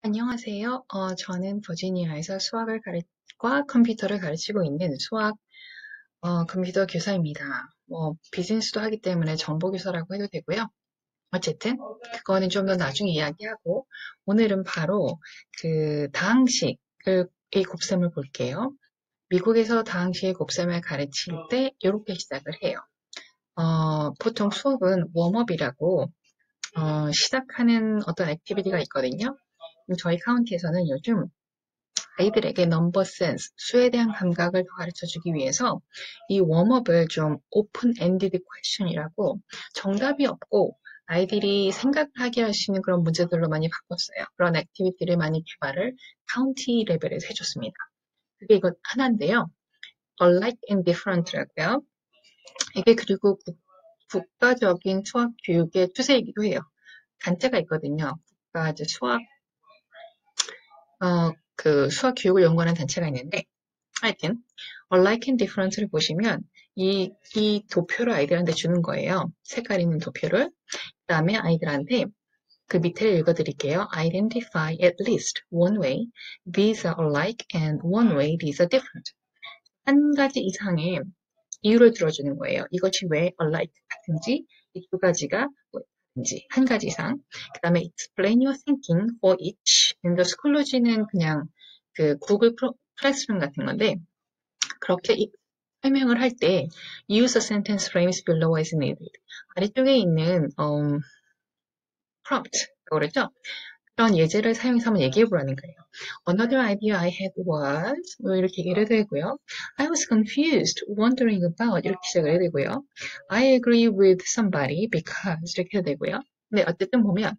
안녕하세요. 저는 버지니아에서 수학과 컴퓨터를 가르치고 있는 컴퓨터 교사입니다. 비즈니스도 하기 때문에 정보교사라고 해도 되고요. 어쨌든, 그거는 좀 더 나중에 이야기하고, 오늘은 바로 이 곱셈을 볼게요. 미국에서 다항식의 곱셈을 가르칠 때 이렇게 시작을 해요. 보통 수업은 웜업이라고, 시작하는 어떤 액티비티가 있거든요. 저희 카운티에서는 요즘 아이들에게 넘버 센스, 수에 대한 감각을 더 가르쳐주기 위해서 이 웜업을 좀 오픈 엔디드 퀘션이라고 정답이 없고 아이들이 생각하게 할 수 있는 그런 문제들로 많이 바꿨어요. 그런 액티비티를 많이 개발을 카운티 레벨에서 해줬습니다. 그게 이거 하나인데요. Alike and different라고요. 이게 그리고 국가적인 수학 교육의 추세이기도 해요. 단체가 있거든요. 국가적 수학 교육을 연구하는 단체가 있는데, 하여튼, Alike and Different를 보시면, 이 도표를 아이들한테 주는 거예요. 색깔 있는 도표를. 그 다음에 아이들한테 그 밑에를 읽어드릴게요. Identify at least one way these are alike and one way these are different. 한 가지 이상의 이유를 들어주는 거예요. 이것이 왜 alike 같은지, 이 두 가지가 뭐인지 한 가지 이상. 그 다음에 explain your thinking for each. 윈도우스 클로지는 그냥 그 구글 클래스룸 같은 건데 그렇게 설명을 할 때 use a sentence frames below as needed. 아래쪽에 있는 prompt 그랬죠? 그런 예제를 사용해서 한번 얘기해 보라는 거예요. Another idea I had was 이렇게 얘기를 해도 되고요. I was confused, wondering about 이렇게 시작을 해도 되고요. I agree with somebody because 이렇게 해도 되고요. 근데 어쨌든 보면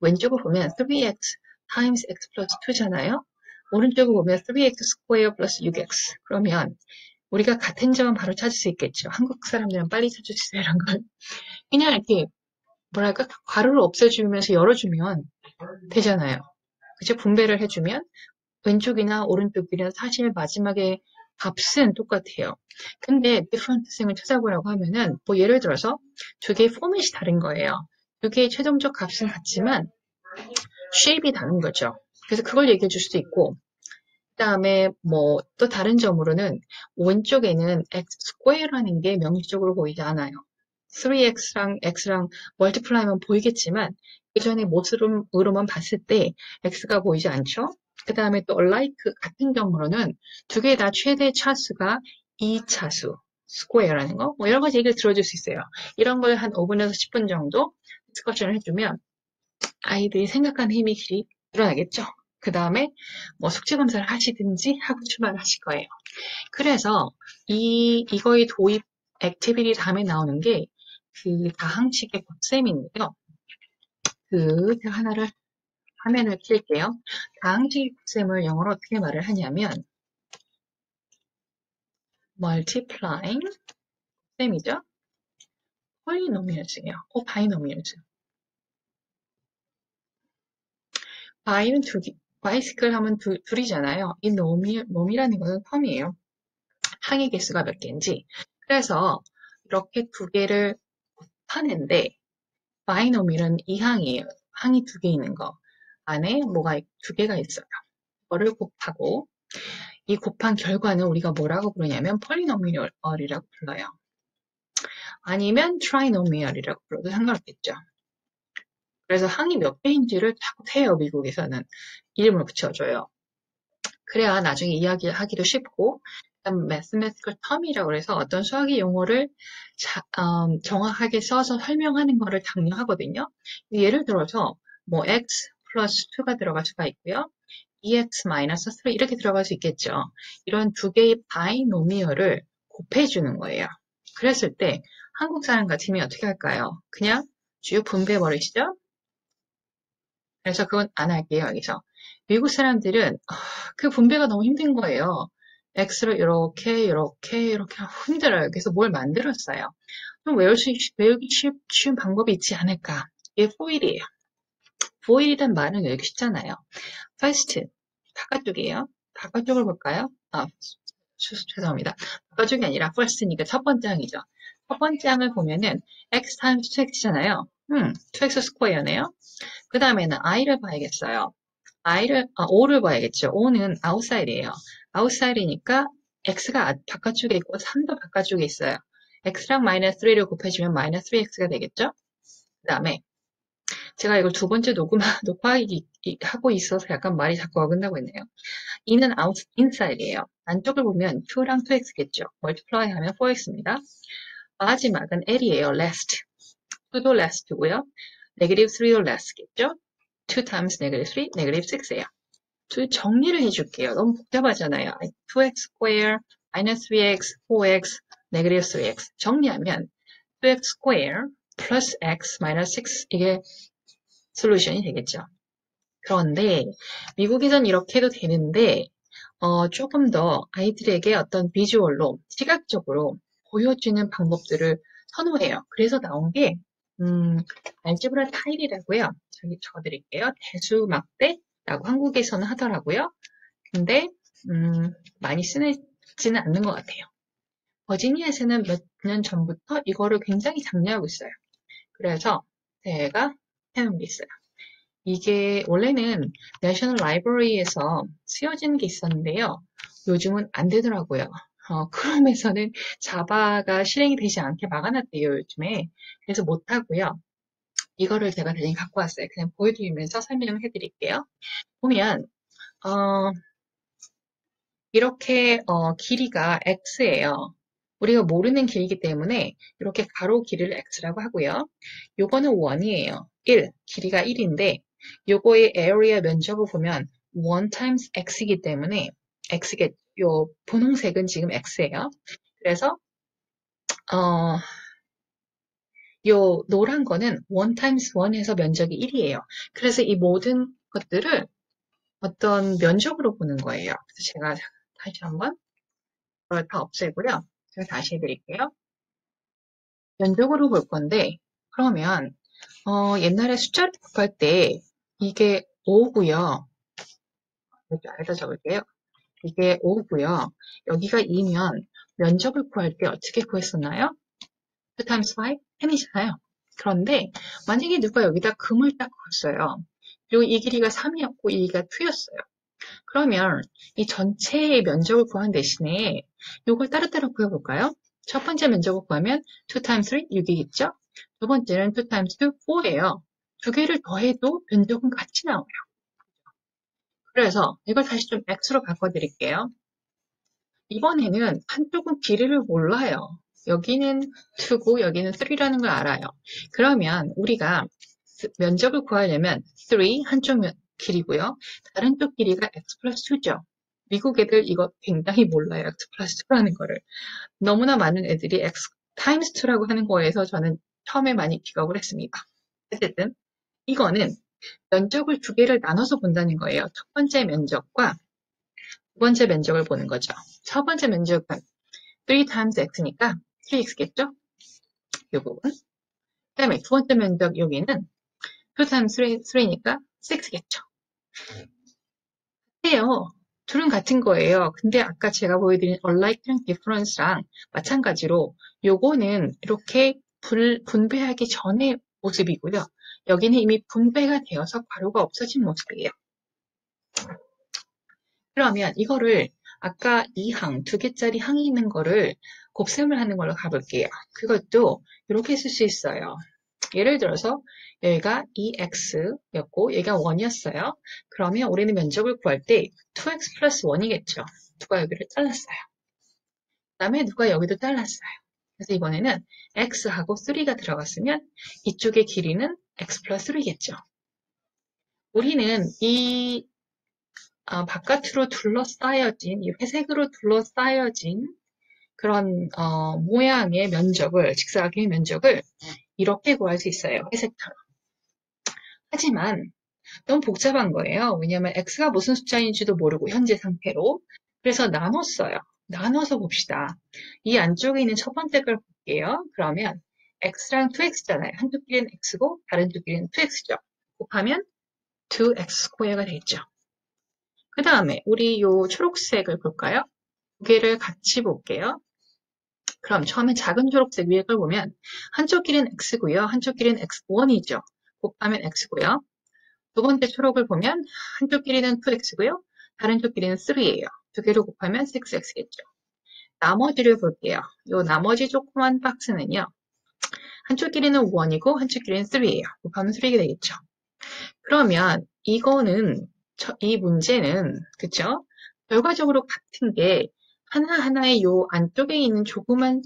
왼쪽을 보면 3x times x plus 2잖아요. 오른쪽을 보면 3x square plus 6x. 그러면 우리가 같은 점은 바로 찾을 수 있겠죠. 한국 사람들은 빨리 찾을 수 있어요, 이런 걸. 그냥 이렇게 뭐랄까 괄호를 없애주면서 열어주면 되잖아요. 그죠? 분배를 해주면 왼쪽이나 오른쪽이나 사실 마지막에 값은 똑같아요. 근데 different을 찾아보라고 하면은 뭐 예를 들어서 두 개의 포맷이 다른 거예요. 두 개의 최종적 값은 같지만 shape이 다른 거죠. 그래서 그걸 얘기해 줄 수도 있고 그 다음에 뭐 또 다른 점으로는 왼쪽에는 x square라는 게 명시적으로 보이지 않아요. 3x랑 x랑 멀티플라이면 보이겠지만 그 전에 모습으로만 봤을 때 x가 보이지 않죠? 그 다음에 또 alike 같은 경우로는 두 개 다 최대 차수가 2차수 square라는 거, 뭐 여러 가지 얘기를 들어줄 수 있어요. 이런 걸 한 5분에서 10분 정도 디스커션을 해주면 아이들이 생각하는 힘이 길이 늘어나겠죠. 그 다음에 뭐 숙제 검사를 하시든지 하고 출발을 하실 거예요. 그래서 이거의 도입 액티비티 다음에 나오는 게 그 다항식의 곱셈인데요. 제가 하나를 화면을 킬게요. 다항식 곱셈을 영어로 어떻게 말을 하냐면 multiplying 곱셈이죠. polynomials예요. binomials. by는 바이시클 하면 둘이잖아요. 이 놈이라는 것은 텀이에요. 항의 개수가 몇 개인지. 그래서 이렇게 두 개를 곱하는데 바이노밀은 이 항이에요. 항이 두 개 있는 거. 안에 뭐가 두 개가 있어요. 그거를 곱하고 이 곱한 결과는 우리가 뭐라고 부르냐면 폴리노미얼이라고 불러요. 아니면 트라이노미얼이라고 불러도 상관없겠죠. 그래서 항이 몇 개인지를 자꾸 세요. 미국에서는 이름을 붙여줘요. 그래야 나중에 이야기하기도 쉽고 그다음 mathematical term이라고 해서 어떤 수학의 용어를 정확하게 써서 설명하는 거를 장려하거든요. 예를 들어서 뭐 x 플러스 2가 들어갈 수가 있고요. 2x 마이너스 3 이렇게 들어갈 수 있겠죠. 이런 두 개의 바이노미얼을 곱해주는 거예요. 그랬을 때 한국 사람 같으면 어떻게 할까요? 그냥 쭉 분배해버리시죠? 그래서 그건 안 할게요, 여기서. 미국 사람들은 그 분배가 너무 힘든 거예요. x를 이렇게 힘들어요. 그래서 뭘 만들었어요. 좀 외우기 쉬운 방법이 있지 않을까. 이게 foil이에요. foil이란 말은 외우기 쉽잖아요. first, 바깥쪽이에요. 바깥쪽을 볼까요? 죄송합니다. 바깥쪽이 아니라 first니까 첫 번째 항이죠. 첫 번째 항을 보면은 x times 2x잖아요. 2x 스퀘어네요. 그 다음에는 i를 봐야겠어요. O를 봐야겠죠. O는 outside예요. outside이니까 x가 바깥쪽에 있고 3도 바깥쪽에 있어요. x랑 마이너스 3를 곱해주면 마이너스 3x가 되겠죠. 그 다음에 제가 이걸 두 번째 녹화하기 하고 있어서 약간 말이 자꾸 어긋나고 있네요. 이는 inside이에요. 안쪽을 보면 2랑 2x겠죠. multiply 하면 4x입니다. 마지막은 L이에요. last. 2도 last고요. negative 3도 last겠죠. 2 times negative 3, negative 6이에요. 정리를 해줄게요. 너무 복잡하잖아요. 2x square, minus 3x, 4x, negative 3x. 정리하면 2x square plus x minus 6 이게 솔루션이 되겠죠. 그런데 미국에선 이렇게 해도 되는데 조금 더 아이들에게 어떤 비주얼로 시각적으로 보여주는 방법들을 선호해요. 그래서 나온 게 알제브라 타일이라고요. 저기 적어드릴게요. 대수막대라고 한국에서는 하더라고요. 근데 많이 쓰지는 않는 것 같아요. 버지니아에서는 몇 년 전부터 이거를 굉장히 장려하고 있어요. 그래서 제가 해놓은 게 있어요. 이게 원래는 내셔널 라이브러리에서 쓰여지는 게 있었는데요. 요즘은 안 되더라고요. 크롬에서는 자바가 실행이 되지 않게 막아놨대요, 요즘에. 그래서 못하고요. 이거를 제가 대신 갖고 왔어요. 그냥 보여드리면서 설명을 해드릴게요. 보면 이렇게 길이가 x예요. 우리가 모르는 길이기 때문에 이렇게 가로 길이를 x라고 하고요. 요거는 1이에요. 1, 길이가 1인데 요거의 area 면적을 보면 1 times x이기 때문에 요 분홍색은 지금 x예요. 그래서 요 노란 거는 1 times 1에서 면적이 1이에요. 그래서 이 모든 것들을 어떤 면적으로 보는 거예요. 그래서 제가 다시 한번 이걸 다 없애고요. 제가 다시 해드릴게요. 면적으로 볼 건데 그러면 옛날에 숫자를 곱할 때 이게 5고요. 여기 아래다 적을게요. 이게 5고요. 여기가 2면 면적을 구할 때 어떻게 구했었나요? 2 times 5? 펜이잖아요. 그런데 만약에 누가 여기다 금을 딱 걷어요. 그리고 이 길이가 3이었고 이 길이가 2였어요. 그러면 이 전체의 면적을 구한 대신에 이걸 따로따로 구해볼까요? 첫 번째 면적을 구하면 2 times 3, 6이겠죠? 두 번째는 2 times 2, 4예요. 두 개를 더해도 면적은 같이 나와요. 그래서 이걸 다시 좀 x로 바꿔드릴게요. 이번에는 한쪽은 길이를 몰라요. 여기는 2고 여기는 3라는 걸 알아요. 그러면 우리가 면적을 구하려면 3 한쪽 길이고요. 다른 쪽 길이가 x 플러스 2죠. 미국 애들 이거 굉장히 몰라요. x 플러스 2라는 거를. 너무나 많은 애들이 x 타임스 2라고 하는 거에서 저는 처음에 많이 기억을 했습니다. 어쨌든 이거는 면적을 두 개를 나눠서 본다는 거예요. 첫 번째 면적과 두 번째 면적을 보는 거죠. 첫 번째 면적은 3 times x니까 3x겠죠? 이 부분. 그 다음에 두 번째 면적 여기는 2 times 3니까 6겠죠. 해요. 둘은 같은 거예요. 근데 아까 제가 보여드린 unlike랑 difference랑 마찬가지로 요거는 이렇게 분배하기 전의 모습이고요. 여기는 이미 분배가 되어서 괄호가 없어진 모습이에요. 그러면 이거를 아까 이 항, 두 개짜리 항이 있는 거를 곱셈을 하는 걸로 가볼게요. 그것도 이렇게 쓸 수 있어요. 예를 들어서 여기가 2x였고 여기가 1이었어요. 그러면 우리는 면적을 구할 때 2x 플러스 1이겠죠. 누가 여기를 잘랐어요. 그 다음에 누가 여기도 잘랐어요. 그래서 이번에는 x하고 3가 들어갔으면 이쪽의 길이는 x 플러스 3겠죠. 우리는 이 바깥으로 둘러싸여진, 이 회색으로 둘러싸여진 그런 모양의 면적을, 직사각형의 면적을 이렇게 구할 수 있어요. 회색처럼. 하지만 너무 복잡한 거예요. 왜냐하면 x가 무슨 숫자인지도 모르고 현재 상태로. 그래서 나눴어요. 나눠서 봅시다. 이 안쪽에 있는 첫 번째 걸 볼게요. 그러면 x랑 2x잖아요. 한쪽 길이는 x고 다른 쪽 길이는 2x죠. 곱하면 2x 스퀘어가 되겠죠. 그 다음에 우리 요 초록색을 볼까요? 두 개를 같이 볼게요. 그럼 처음에 작은 초록색 위에 걸 보면 한쪽 길이는 x고요. 한쪽 길이는 x1이죠. 곱하면 x고요. 두 번째 초록을 보면 한쪽 길이는 2x고요. 다른 쪽 길이는 3예요. 두 개를 곱하면 6x겠죠. 나머지를 볼게요. 요 나머지 조그만 박스는요. 한쪽 길이는 1이고 한쪽 길이는 3예요. 곱하면 3가 되겠죠. 그러면 이거는 이 문제는 그쵸? 결과적으로 같은 게 하나하나의 요 안쪽에 있는 조그만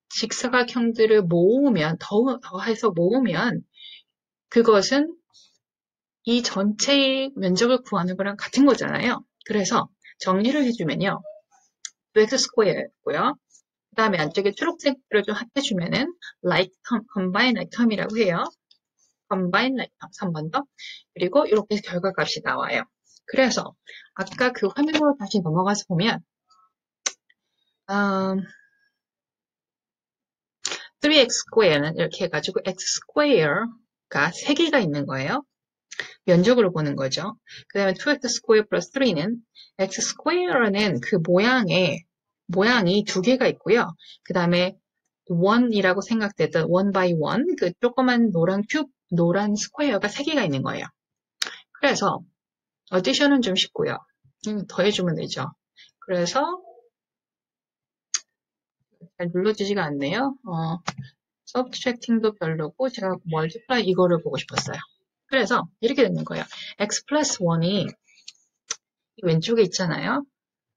직사각형들을 모으면 더해서 모으면 그것은 이 전체의 면적을 구하는 거랑 같은 거잖아요. 그래서 정리를 해주면요. 2x 스퀘어였고요. 그 다음에 안쪽에 초록색들을 좀 합해주면은 like term, combine like term이라고 해요. combine like term 3번 더. 그리고 이렇게 결과값이 나와요. 그래서 아까 그 화면으로 다시 넘어가서 보면 3x square는 이렇게 해가지고 x square가 3개가 있는 거예요. 면적으로 보는 거죠. 그 다음에 2x square plus 3는 x square는 그 모양이 2개가 있고요. 그 다음에 1이라고 생각됐던 1 by 1, 그 조그만 노란 스퀘어가 3개가 있는 거예요. 그래서 어디션은 좀 쉽고요. 더해주면 되죠. 그래서 잘 눌러지지가 않네요. subtracting도 별로고 제가 multiply 이거를 보고 싶었어요. 그래서 이렇게 되는 거예요. x 플러스 1이 왼쪽에 있잖아요.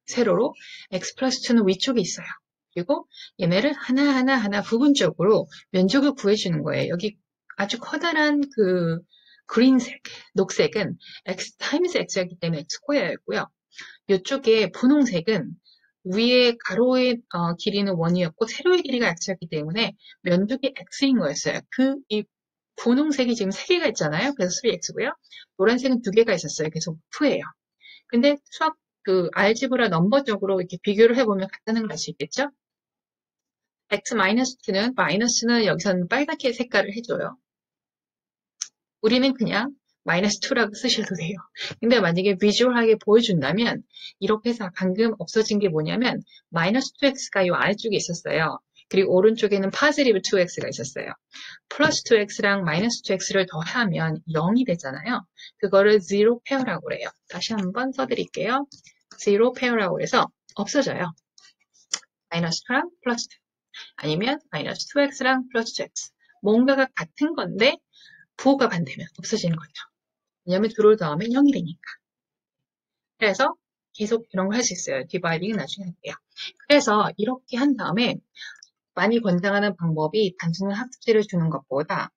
세로로 x 플러스 2는 위쪽에 있어요. 그리고 얘네를 하나하나 부분적으로 면적을 구해주는 거예요. 여기 아주 커다란 그 그린색, 녹색은 x 타임스 x이기 때문에 x 스퀘어였고요. 이쪽에 분홍색은 위에 가로의 길이는 1이었고 세로의 길이가 x였기 때문에 면적이 x인 거였어요. 이 분홍색이 지금 3개가 있잖아요. 그래서 3x고요. 노란색은 2개가 있었어요. 그래서 2예요. 근데 수학 알지브라 넘버적으로 이렇게 비교를 해보면 같다는 걸 알 수 있겠죠? x-2는 마이너스는 여기서는 빨갛게 색깔을 해줘요. 우리는 그냥 -2라고 쓰셔도 돼요. 근데 만약에 비주얼하게 보여준다면 이렇게 해서 방금 없어진 게 뭐냐면 -2x가 이 아래쪽에 있었어요. 그리고 오른쪽에는 positive 2x가 있었어요. 플러스 2x랑 마이너스 2x를 더하면 0이 되잖아요. 그거를 zero pair라고 그래요. 다시 한번 써드릴게요. zero pair라고 해서 없어져요. -2랑 플러스 2. 아니면 마이너스 2x랑 플러스 2x. 뭔가가 같은 건데 부호가 반대면 없어지는 거죠. 왜냐면 2를 더하면 0이 되니까. 그래서 계속 이런 걸 할 수 있어요. 디바이딩은 나중에 할게요. 그래서 이렇게 한 다음에 많이 권장하는 방법이 단순한 학습지를 주는 것보다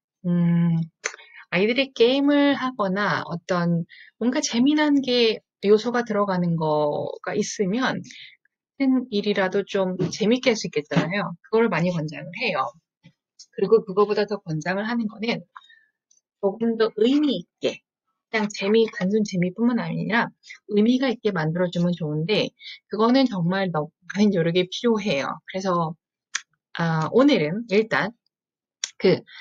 아이들이 게임을 하거나 어떤 뭔가 재미난 게 요소가 들어가는 거가 있으면 큰 일이라도 좀 재밌게 할 수 있겠잖아요. 그걸 많이 권장을 해요. 그리고 그거보다 더 권장을 하는 거는 조금 더 의미 있게 그냥 단순 재미뿐만 아니라 의미가 있게 만들어주면 좋은데 그거는 정말 너무 많은 노력이 필요해요. 그래서 오늘은 일단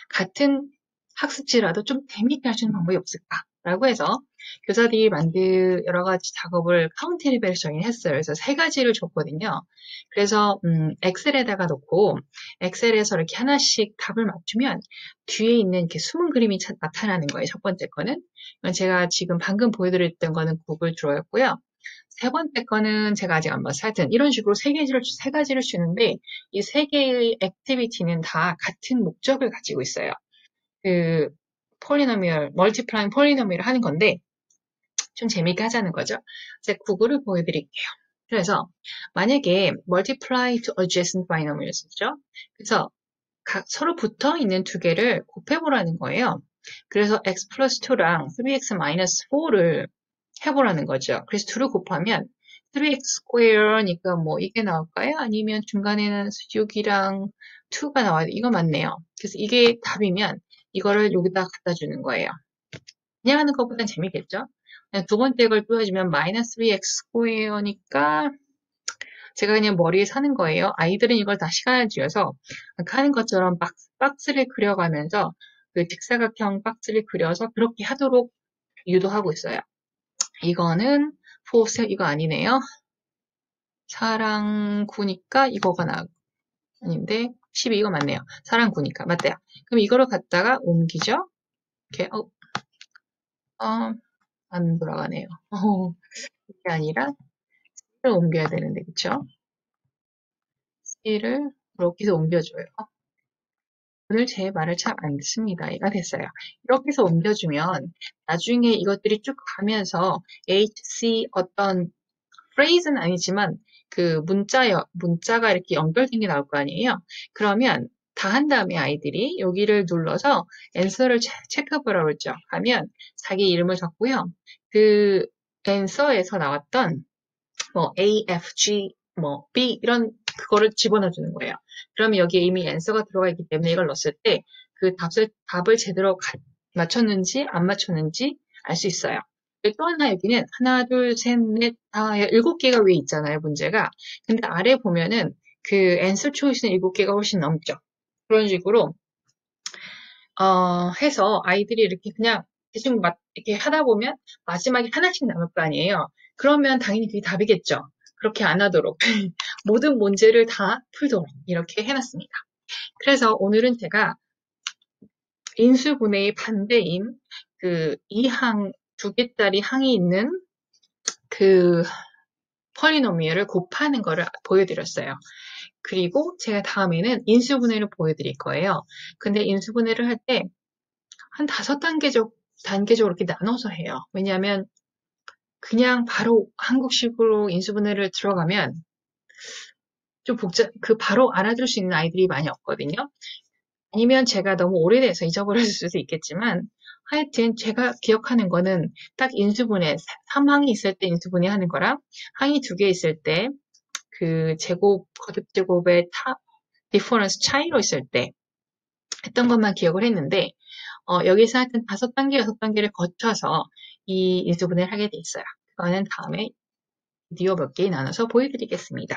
같은 학습지라도 좀 재미있게 할 수 있는 방법이 없을까라고 해서 교사들이 여러 가지 작업을 카운티리벨 정의했어요. 그래서 3가지를 줬거든요. 그래서 엑셀에다가 놓고 엑셀에서 이렇게 하나씩 답을 맞추면 뒤에 있는 이렇게 숨은 그림이 나타나는 거예요. 첫 번째 거는. 제가 지금 방금 보여드렸던 거는 구글 드로였고요. 세 번째 거는 제가 아직 안 봤어요. 하여튼 이런 식으로 세 가지를 주는데 이 3개의 액티비티는 다 같은 목적을 가지고 있어요. 폴리노미얼, 멀티플라잉 폴리노미얼을 하는 건데 좀 재밌게 하자는 거죠. 제가 구글을 보여드릴게요. 그래서 만약에 multiply to adjacent binomials죠. 그래서 서로 붙어 있는 두 개를 곱해보라는 거예요. 그래서 x 플러스 2랑 3x 마이너스 4를 해보라는 거죠. 그래서 2를 곱하면 3x 스퀘어니까 뭐 이게 나올까요? 아니면 중간에는 6이랑 2가 나와요. 이거 맞네요. 그래서 이게 답이면 이거를 여기다 갖다 주는 거예요. 그냥 하는 것보단 재밌겠죠? 그냥 두 번째 걸 띄워주면 마이너스 3x 스퀘어니까 제가 그냥 머리에 사는 거예요. 아이들은 이걸 다 시간을 들여서 하는 것처럼 박스를 그려가면서 그 직사각형 박스를 그려서 그렇게 하도록 유도하고 있어요. 이거는 포스 이거 아니네요. 4랑 9니까 이거가 아닌데 12 이거 맞네요. 4랑 9니까 맞대요. 그럼 이거를 갖다가 옮기죠. 이렇게 안 돌아가네요. 그게 아니라 C를 옮겨야 되는데, 그쵸? C를 이렇게 해서 옮겨줘요. 오늘 제 말을 참 안 듣습니다. 얘가 됐어요. 이렇게 해서 옮겨주면 나중에 이것들이 쭉 가면서 HC 어떤 phrase는 아니지만 그 문자가 이렇게 연결된 게 나올 거 아니에요. 그러면 다 한 다음에 아이들이 여기를 눌러서 answer를 체크해보라고 했죠. 하면 자기 이름을 적고요. 그 answer에서 나왔던 뭐 A, F, G, 뭐 B 이런 그거를 집어넣어 주는 거예요. 그러면 여기에 이미 answer가 들어가 있기 때문에 이걸 넣었을 때 그 답을 제대로 맞췄는지 안 맞췄는지 알 수 있어요. 또 하나 여기는 하나, 둘, 셋, 넷, 다 7개가 위에 있잖아요, 문제가. 근데 아래 보면은 그 answer choice는 7개가 훨씬 넘죠. 그런 식으로 해서 아이들이 이렇게 그냥 대충 이렇게 하다 보면 마지막에 하나씩 남을 거 아니에요. 그러면 당연히 그게 답이겠죠. 그렇게 안 하도록 모든 문제를 다 풀도록 이렇게 해놨습니다. 그래서 오늘은 제가 인수분해의 반대인 그 2항, 2개짜리 항이 있는 그 폴리노미얼을 곱하는 거를 보여드렸어요. 그리고 제가 다음에는 인수분해를 보여드릴 거예요. 근데 인수분해를 할 때 한 5단계적으로 이렇게 나눠서 해요. 왜냐하면 그냥 바로 한국식으로 인수분해를 들어가면 좀 바로 알아들 수 있는 아이들이 많이 없거든요. 아니면 제가 너무 오래돼서 잊어버렸을 수도 있겠지만 하여튼 제가 기억하는 거는 딱 인수분해, 3항이 있을 때 인수분해 하는 거랑 항이 2개 있을 때 그 거듭제곱의 디퍼런스 차이로 있을 때 했던 것만 기억을 했는데 여기서 하여튼 5단계, 6단계를 거쳐서 이 인수분해를 하게 돼 있어요. 그거는 다음에 비디오 몇 개 나눠서 보여드리겠습니다.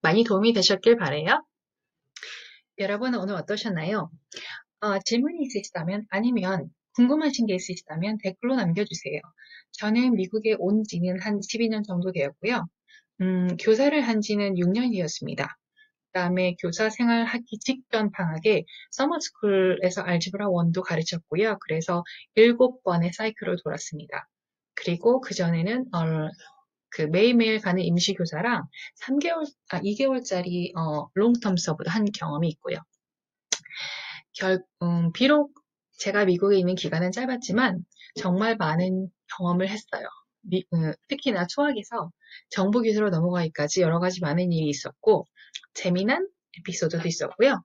많이 도움이 되셨길 바라요. 여러분 오늘 어떠셨나요? 질문이 있으시다면 아니면 궁금하신 게 있으시다면 댓글로 남겨주세요. 저는 미국에 온 지는 한 12년 정도 되었고요. 교사를 한 지는 6년이었습니다. 그 다음에 교사 생활하기 직전 방학에 서머스쿨에서 알지브라 1도 가르쳤고요. 그래서 7번의 사이클을 돌았습니다. 그리고 그전에는 그 매일매일 가는 임시교사랑 2개월짜리 롱텀 서브도 한 경험이 있고요. 비록 제가 미국에 있는 기간은 짧았지만 정말 많은 경험을 했어요. 특히나 수학에서 정보기술로 넘어가기까지 여러 가지 많은 일이 있었고 재미난 에피소드도 있었고요.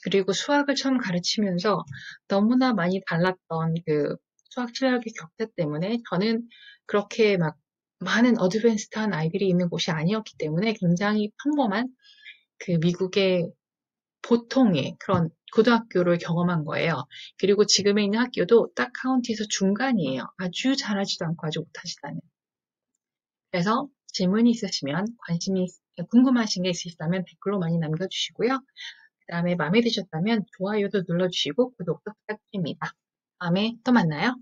그리고 수학을 처음 가르치면서 너무나 많이 달랐던 그 수학 실력의 격차 때문에 저는 그렇게 막 많은 어드밴스드한 아이들이 있는 곳이 아니었기 때문에 굉장히 평범한 그 미국의 보통의 그런 고등학교를 경험한 거예요. 그리고 지금에 있는 학교도 딱 카운티에서 중간이에요. 아주 잘하지도 않고 아주 못하시다는. 그래서 질문이 있으시면 궁금하신 게 있으시다면 댓글로 많이 남겨주시고요. 그 다음에 마음에 드셨다면 좋아요도 눌러주시고 구독도 부탁드립니다. 다음에 또 만나요.